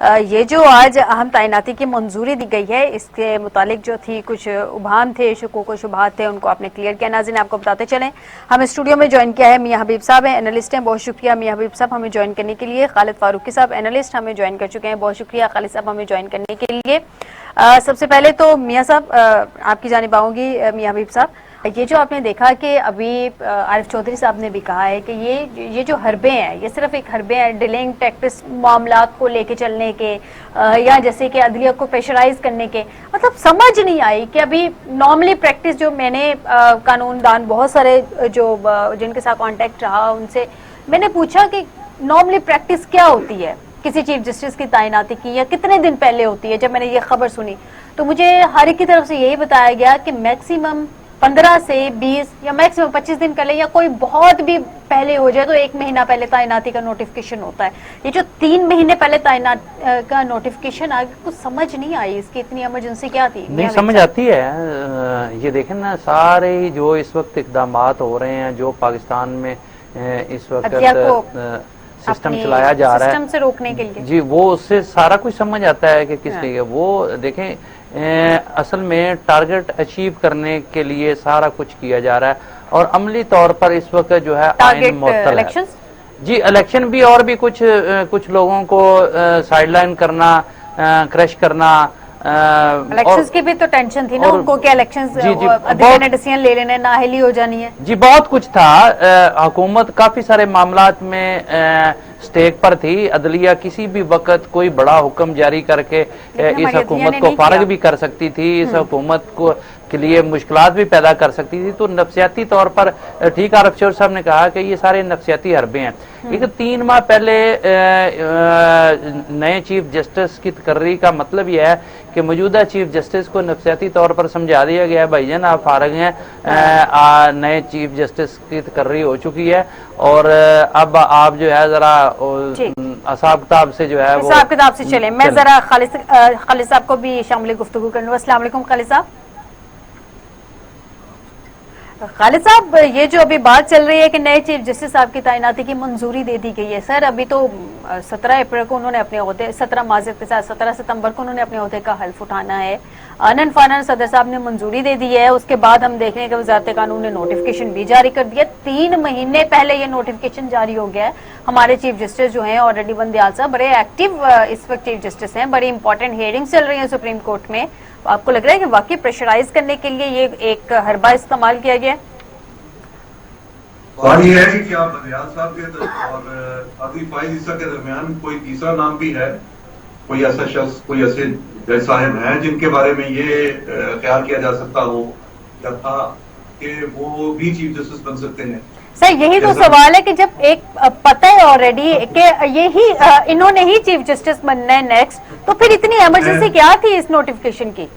ये जो आज अहम तैनाती की मंजूरी दी गई है, इसके मुतालिक जो थी कुछ उबाम थे, शुकूक शुबहात थे, उनको आपने क्लियर किया। नाज़रीन, आपको बताते चलें, हमें स्टूडियो में ज्वाइन किया है मियां हबीब साहब हैं, एनालिस्ट हैं। बहुत शुक्रिया मियां हबीब साहब हमें ज्वाइन करने के लिए। खालिद फारूकी साहब एनालिस्ट हमें ज्वाइन कर चुके हैं, बहुत शुक्रिया खालिद साहब हमें ज्वाइन करने के लिए। सबसे पहले तो मियां साहब आपकी जानिब आऊंगी। मियां हबीब साहब, ये जो आपने देखा कि अभी आरिफ चौधरी साहब ने भी कहा है कि ये जो हरबे हैं, ये सिर्फ एक हरबे हैं डिलेइंग टैक्टिस मामलात को लेके चलने के, या जैसे कि अदलिया को प्रेशराइज करने के। मतलब समझ नहीं आई कि अभी नॉर्मली प्रैक्टिस जो मैंने कानूनदान बहुत सारे जो जिनके साथ कांटेक्ट रहा उनसे मैंने पूछा कि नॉर्मली प्रैक्टिस क्या होती है किसी चीफ जस्टिस की तैनाती की, या कितने दिन पहले होती है। जब मैंने ये खबर सुनी तो मुझे हर एक की तरफ से यही बताया गया कि मैक्सिमम 15 से 20 या मैक्सिमम 25 दिन पहले, या कोई बहुत भी पहले हो जाए तो 1 महीना पहले तैनाती का नोटिफिकेशन होता है। ये जो 3 महीने पहले तैनात का नोटिफिकेशन आ गया, कुछ समझ नहीं आई इसकी इतनी इमरजेंसी क्या थी। नहीं समझ आती है। ये देखें ना, सारे जो इस वक्त इकदामात हो रहे हैं, जो पाकिस्तान में इस वक्त सिस्टम चलाया जा रहा है सिस्टम से रोकने के लिए, जी, वो उससे सारा कुछ समझ आता है कि किस लिए वो देखें। असल में टारगेट अचीव करने के लिए सारा कुछ किया जा रहा है, और अमली तौर पर इस वक्त जो है आइन मुअत्तल है। जी, इलेक्शन भी, और भी कुछ लोगों को साइडलाइन करना, क्रश करना। इलेक्शंस की भी तो टेंशन थी ना उनको कि इलेक्शंस ने डिसीजन ले लेने, नाअहली हो जानी है। जी, बहुत कुछ था। हुकूमत काफी सारे मामलात में स्टेक पर थी। अदलिया किसी भी वक्त कोई बड़ा हुक्म जारी करके इस हुकूमत को फारग भी कर सकती थी, इस हुकूमत को के लिए मुश्किलात भी पैदा कर सकती थी। तो नफसियाती तौर पर ठीक आरिफ चौधरी साहब ने कहा कि ये सारे नफसियाती हरबे हैं। एक 3 माह पहले नए चीफ जस्टिस की तकर्री का मतलब यह है कि मौजूदा चीफ जस्टिस को नफसियाती तौर पर समझा दिया गया है, भाईजान आप फारग हैं, नए चीफ जस्टिस की तकर्री हो चुकी है, और अब आप जो है जरा हिसाब किताब से जो है वो हिसाब किताब से चले। मैं जरा खालिद साहब को भी शामिल गुफ्तगू कर लूँ। अस्सलाम वालेकुम खालिद साहब। खालिद साहब, ये जो अभी बात चल रही है कि नए चीफ जस्टिस साहब की तैनाती की मंजूरी दे दी गई है, सर अभी तो 17 अप्रैल को उन्होंने अपने ओहदे 17 सितंबर को उन्होंने अपने ओहदे का हल्फ उठाना है। आनन फानन सदर साहब ने मंजूरी दे दी है, उसके बाद हम देख रहे हैं कि वजारत कानून ने नोटिफिकेशन भी जारी कर दिया। 3 महीने पहले ये नोटिफिकेशन जारी हो गया है। हमारे चीफ जस्टिस जो है ऑलरेडी बंदयाल साहब बड़े एक्टिव इस वक्त चीफ जस्टिस हैं, बड़ी इंपॉर्टेंट हियरिंग चल रही है सुप्रीम कोर्ट में। आपको लग रहा है कि वाकई प्रेशराइज करने के लिए ये एक हरबा इस्तेमाल किया गया? बात यह है कि क्या बंदयाल साहब के और काजी फाइज ईसा के दरमियान कोई तीसरा नाम भी है, कोई ऐसा शख्स, कोई ऐसे जज साहब हैं जिनके बारे में ये ख्याल किया जा सकता हो या था कि वो भी चीफ जस्टिस बन सकते हैं? सर यही तो सवाल है कि जब एक पता है ऑलरेडी कि यही इन्होंने ही चीफ जस्टिस बनना है नेक्स्ट, तो फिर इतनी इमरजेंसी क्या थी इस नोटिफिकेशन की?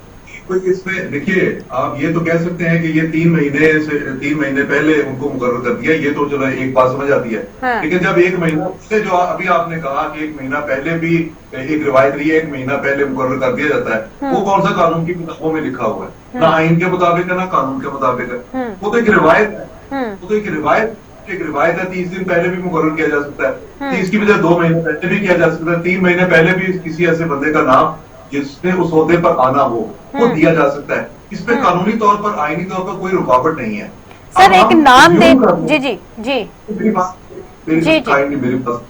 इसमें देखिए, आप ये तो कह सकते हैं कि ये 3 महीने पहले उनको मुकर्रर कर दिया, ये तो चलो एक बात समझ आती है। हाँ। लेकिन जब 1 महीना से जो अभी आपने कहा कि 1 महीना पहले भी एक रिवायत रही है, 1 महीना पहले मुकर्रर कर दिया जाता है, वो कौन सा कानून की किताबों में लिखा हुआ है? ना आइन के मुताबिक है ना कानून के मुताबिक है। वो तो एक रिवायत है, वो तो एक रिवायत है। 30 दिन पहले भी मुकर्रर किया जा सकता है, 30 की बजाय 2 महीने पहले भी किया जा सकता है, 3 महीने पहले भी किसी ऐसे बंदे का नाम जिसने उस ओहदे पर आना हो वो दिया जा सकता है। इस पे कानूनी तौर पर, आईनी तौर पर कोई रुकावट नहीं है। सर एक नाम दे, जी जी जी मेरी पास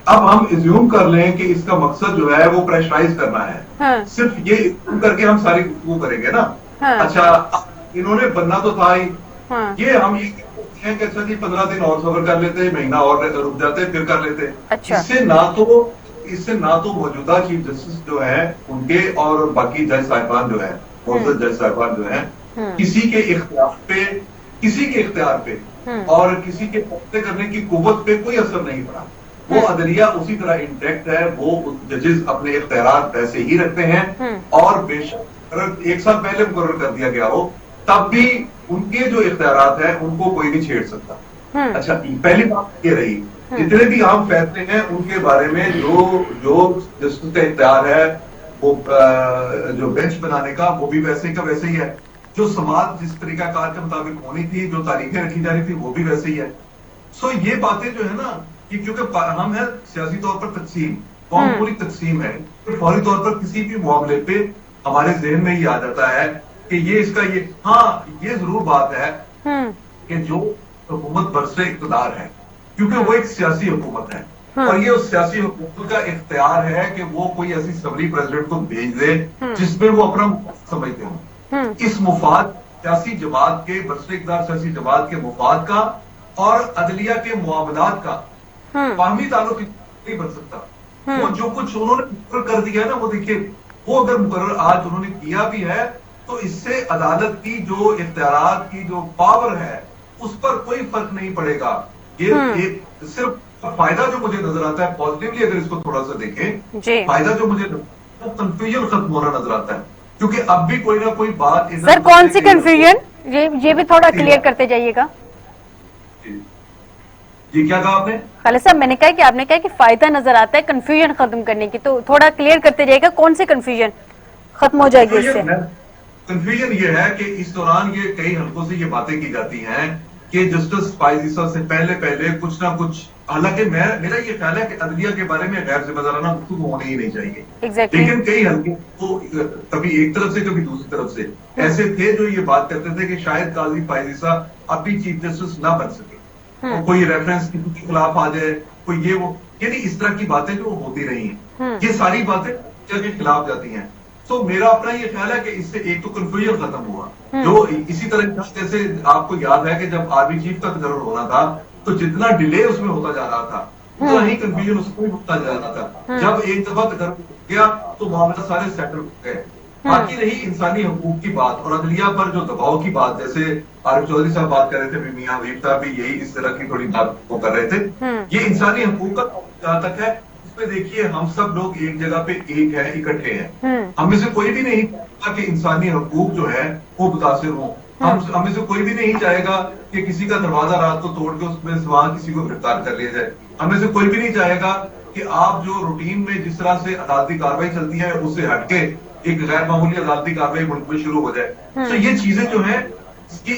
अब हम इज्यूम कर लें कि इसका मकसद जो है वो प्रेशराइज करना है। हाँ। सिर्फ ये इज्यूम करके हम सारी गुफ्तगू करेंगे ना। हाँ। अच्छा, इन्होंने बनना तो था ही। हाँ। ये हम ये हैं कि अच्छा जी 15 दिन और सबर कर लेते, महीना और रुक जाते, फिर कर लेते। अच्छा। इससे ना तो मौजूदा चीफ जस्टिस जो है उनके और बाकी जज साहिबान जो है, मौजूद जज साहिबान जो है, किसी के इख्तियार पे और किसी के फैसले करने की कुव्वत पे कोई असर नहीं पड़ा। वो अदलिया उसी तरह इंटैक्ट है, वो जजेस अपने इख्तियार वैसे ही रखते हैं, और बेशक अगर 1 साल पहले मुकर्रर कर दिया गया हो तब भी उनके जो इख्तियार हैं उनको कोई नहीं छेड़ सकता। अच्छा, पहली बात ये रही, जितने भी अहम फैसले हैं उनके बारे में जो जस्टिस का इख्तियार है, वो जो बेंच बनाने का, वो भी वैसे का वैसे ही है। जो समाज जिस तरीकाकार के मुताबिक होनी थी, जो तारीखें रखी जा रही थी, वो भी वैसे ही है। सो ये बातें जो है ना कि क्योंकि हम है सियासी तौर पर तकसीम, कौम पूरी तकसीम है, तो फौरी तौर पर किसी भी मामले पे हमारे जहन में ये आ जाता है कि ये इसका ये, हाँ ये जरूर बात है कि जो हुकूमत बरसे इक़्तिदार है, क्योंकि वो एक सियासी हुकूमत है और ये उस सियासी हुकूमत का इख्तियार है कि वो कोई ऐसी सबरी प्रेसिडेंट को भेज दे जिसमें वो अपना समझते हो। इस मुफाद सियासी जमात के, बरसे इक़्तिदार सियासी जमात के मुफाद का और अदलिया के मुआमलात का बाहमी ताल्लुक नहीं बन सकता। वो जो कुछ उन्होंने मुकर्रर कर दिया ना, वो देखिए, वो अगर मुकर्रर आज उन्होंने किया भी है तो इससे अदालत की जो इख्तियारात की जो पावर है उस पर कोई फर्क नहीं पड़ेगा। ये सिर्फ फायदा जो मुझे नजर आता है पॉजिटिवली, अगर इसको थोड़ा सा देखें, फायदा जो मुझे कंफ्यूजन खत्म होना नजर आता है, क्योंकि अब भी कोई ना कोई बात। सर कौन सी कंफ्यूजन, ये भी थोड़ा क्लियर करते जाइएगा। जी क्या कहा आपने? खालिद साहब, मैंने कहा कि आपने कहा कि फायदा नजर आता है कंफ्यूजन खत्म करने की, तो थोड़ा क्लियर करते जाइएगा कौन सी कंफ्यूजन खत्म हो जाएगी इससे। कंफ्यूजन ये है कि इस दौरान ये कई हल्कों से ये बातें की जाती हैं कि जस्टिस फायज ईसा से पहले कुछ ना कुछ, हालांकि मेरा ये ख्याल है कि अदलिया के बारे में गैर जिम्मेदाराना गुफ्तगू होनी ही नहीं चाहिए। लेकिन कई हल्के तो कभी एक तरफ से कभी दूसरी तरफ से ऐसे थे जो ये बात करते थे कि शायद काजी फायज ईसा अब भी चीफ जस्टिस ना बन सके, तो कोई रेफरेंस किसी के खिलाफ आ जाए, कोई ये वो, यानी इस तरह की बातें जो होती रही हैं, ये सारी बातें के खिलाफ जाती हैं। तो मेरा अपना ये ख्याल है कि इससे एक तो कंफ्यूजन खत्म हुआ, जो इसी तरह जैसे आपको याद है कि जब आर्मी चीफ का तकर्रुर होना था तो जितना डिले उसमें होता जा रहा था उतना ही कंफ्यूजन उसमें होता जा रहा था। जब एक दफा तकर्रुर हो गया तो मामला सारे सेटल हो गए। बाकी रही इंसानी हकूक की बात और अदलिया पर जो दबाव की बात, जैसे आरिफ चौधरी साहब बात कर रहे थे, मियां हबीब साहब भी यही इस तरह की थोड़ी बात को कर रहे थे। ये इंसानी हकूक का जहां तक है, उसमें देखिए हम सब लोग एक जगह पे एक है, इकट्ठे हैं। हम में से कोई भी नहीं चाहेगा कि इंसानी हकूक जो है वो मुतासिर हो। हम में से कोई भी नहीं चाहेगा कि किसी का दरवाजा रात को तोड़ के उसमें से वहां किसी को गिरफ्तार कर लिया जाए। हम में से कोई भी नहीं चाहेगा कि आप जो रूटीन में जिस तरह से अदालती कार्रवाई चलती है उससे हटके एक गैर मामूली अदालती कार्रवाई मुल्क में शुरू हो जाए। तो ये चीजें जो है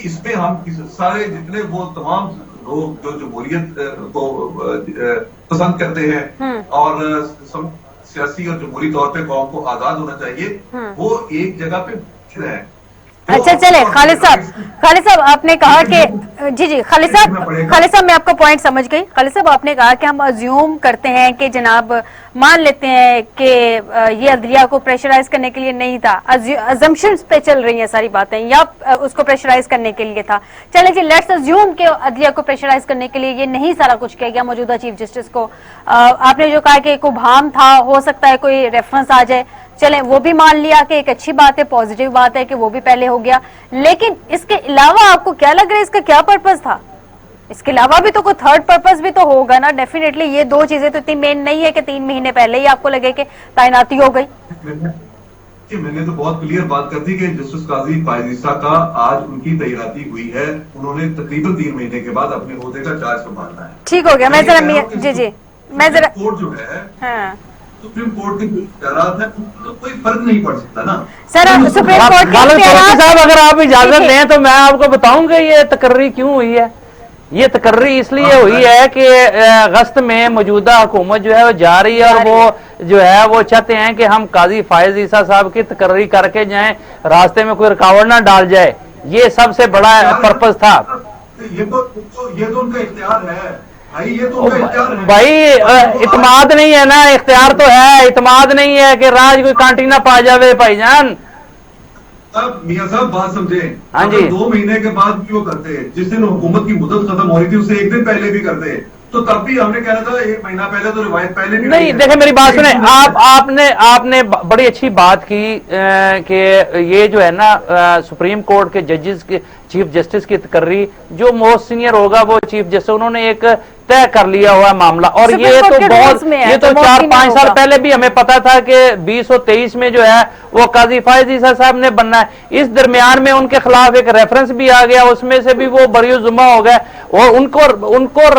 इसमें हम सारे जितने वो तमाम लोग जो जमहूरियत को पसंद करते हैं और सियासी और जमहूरी तौर पे कौम को आजाद होना चाहिए, वो एक जगह पे है। अच्छा चले खालिद साहब आपने कहा कि जी खालिद साहब मैं आपका पॉइंट समझ गई। खालिद साहब आपने कहा कि हम अज्यूम करते हैं कि जनाब मान लेते हैं कि ये अदलिया को प्रेशराइज करने के लिए नहीं था, अजम्पशंस पे चल रही हैं सारी बातें, या उसको प्रेशराइज करने के लिए था। चले जी लेट्स अज्यूम कि अदलिया को प्रेशराइज करने के लिए ये नहीं सारा कुछ किया गया मौजूदा चीफ जस्टिस को। आपने जो कहा कि एक उभाम था, हो सकता है कोई रेफरेंस आ जाए, चलें वो भी मान लिया कि एक अच्छी बात है, पॉजिटिव बात है कि वो भी पहले हो गया। लेकिन इसके अलावा आपको क्या लग रहा है इसका क्या पर्पस था? इसके अलावा भी तो कोई थर्ड पर्पस भी तो होगा ना। डेफिनेटली ये दो चीजें तो इतनी मेन नहीं है कि 3 महीने पहले ही आपको लगे कि तैनाती हो गई। मैंने तो बहुत क्लियर बात कर दी कि जस्टिस काजी फायज ईसा का आज उनकी तैनाती हुई है। उन्होंने तकरीबन 3 महीने के बाद अपने ओहदे का चार्ज संभालना है। ठीक हो गया। मैं जरा कोर्ट जो है सुप्रीम कोर्ट के इख्तियारात है तो कोई फर्क नहीं पड़ सकता ना सर। सुप्रीम कोर्ट के इख्तियारात साहब अगर आप इजाजत दें तो मैं आपको बताऊंगा ये तकर्री क्यों हुई है। ये तकर्री इसलिए हुई है कि अगस्त में मौजूदा हुकूमत जो है वो जा रही है और वो जो है वो चाहते हैं कि हम काजी फायज ईसा साहब की तकर्री करके जाएं, रास्ते में कोई रुकावट ना डाल जाए। ये सबसे बड़ा पर्पस था। ये तो उनका इख्तियार है ये तो भाई इत्मीनान नहीं है ना, इख्तियार तो है, इत्मीनान नहीं है कि राज कोई कांटी ना पा जावे भाईजान। अब मियां साहब बात समझे, हाँ जी, 2 महीने के बाद भी वो करते हैं, जिस दिन हुकूमत की मुद्दत खत्म हो रही थी उससे 1 दिन पहले भी करते हैं, तो तब भी हमने कहना था 1 महीना पहले तो रिवायत पहले भी नहीं। देखे मेरी बात सुने, आपने बड़ी अच्छी बात की कि ये जो है ना सुप्रीम कोर्ट के जजेस के चीफ जस्टिस की तकर्री, जो मोस्ट सीनियर होगा वो चीफ जस्टिस, उन्होंने एक तय कर लिया हुआ मामला। और ये तो बहुत, ये तो 4-5 साल पहले भी हमें पता था कि 2023 में जो है वो काजी फायज ईसा साहब ने बनना है। इस दरमियान में उनके खिलाफ एक रेफरेंस भी आ गया, उसमें से भी वो बरियुज़्ज़ुमा हो गए और उनको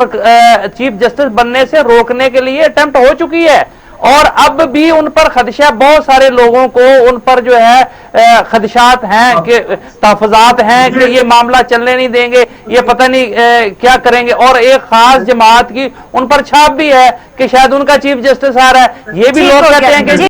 चीफ जस्टिस बनने से रोकने के लिए अटेम्प्ट हो चुकी है और अब भी उन पर खदशा, बहुत सारे लोगों को उन पर जो है खदशात हैं कि तहफात हैं कि ये मामला चलने नहीं देंगे, ये पता नहीं क्या करेंगे। और एक खास जमात की उन पर छाप भी है कि शायद उनका चीफ जस्टिस आ रहा है। ये भी लोग कहते हैं कि